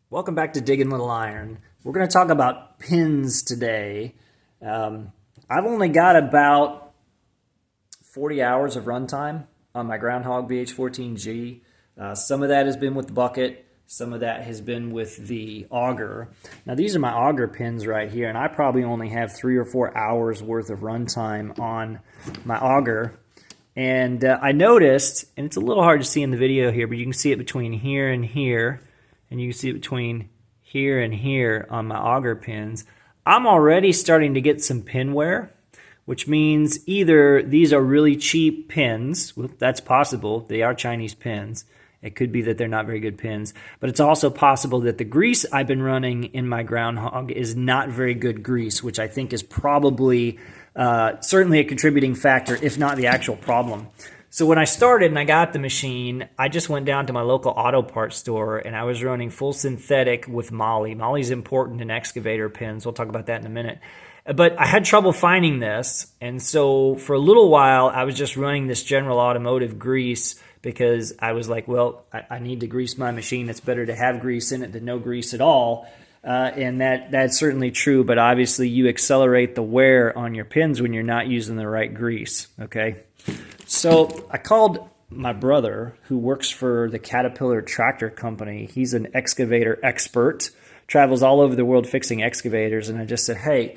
Welcome back to Digging Little Iron. We're going to talk about pins today. I've only got about 40 hours of runtime on my Groundhog BH14G. Some of that has been with the bucket. Some of that has been with the auger. Now these are my auger pins right here, and I probably only have 3 or 4 hours worth of runtime on my auger. And I noticed, and it's a little hard to see in the video here, but you can see it between here and here. And you can see it between here and here on my auger pins. I'm already starting to get some pin wear, which means either these are really cheap pins. Well, that's possible. They are Chinese pins. It could be that they're not very good pins. But it's also possible that the grease I've been running in my Groundhog is not very good grease, which I think is probably certainly a contributing factor, if not the actual problem. So when I started and I got the machine, I just went down to my local auto parts store and I was running full synthetic with moly. Moly's important in excavator pins. We'll talk about that in a minute. But I had trouble finding this, and so for a little while I was just running this General Automotive grease because I was like, well, I need to grease my machine. It's better to have grease in it than no grease at all. And that's certainly true, but obviously you accelerate the wear on your pins when you're not using the right grease, okay? So I called my brother, who works for the Caterpillar Tractor Company. He's an excavator expert, travels all over the world fixing excavators, and I just said, hey,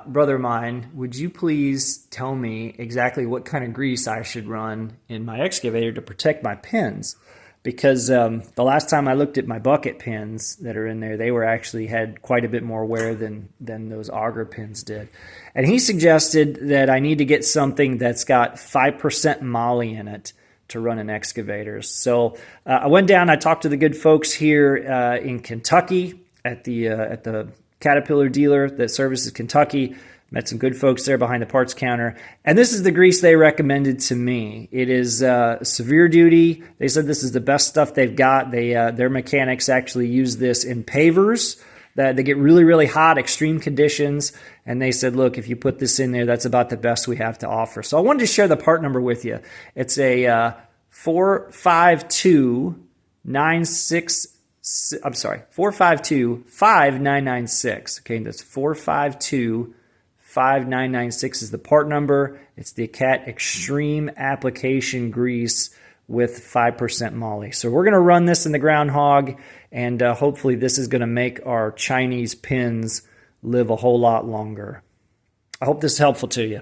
brother of mine, would you please tell me exactly what kind of grease I should run in my excavator to protect my pins? Because the last time I looked at my bucket pins that are in there, they were actually had quite a bit more wear than those auger pins did. And he suggested that I need to get something that's got 5% moly in it to run in excavators. So I went down, I talked to the good folks here in Kentucky at the Caterpillar dealer that services Kentucky. Met some good folks there behind the parts counter. And this is the grease they recommended to me. It is severe duty. They said this is the best stuff they've got. Their mechanics actually use this in pavers that they get really, really hot, extreme conditions. And they said, look, if you put this in there, that's about the best we have to offer. So I wanted to share the part number with you. It's a 452-5996. Okay, that's 452-5996 is the part number. It's the Cat Extreme Application Grease with 5% moly. So we're going to run this in the Groundhog, and hopefully this is going to make our Chinese pins live a whole lot longer. I hope this is helpful to you.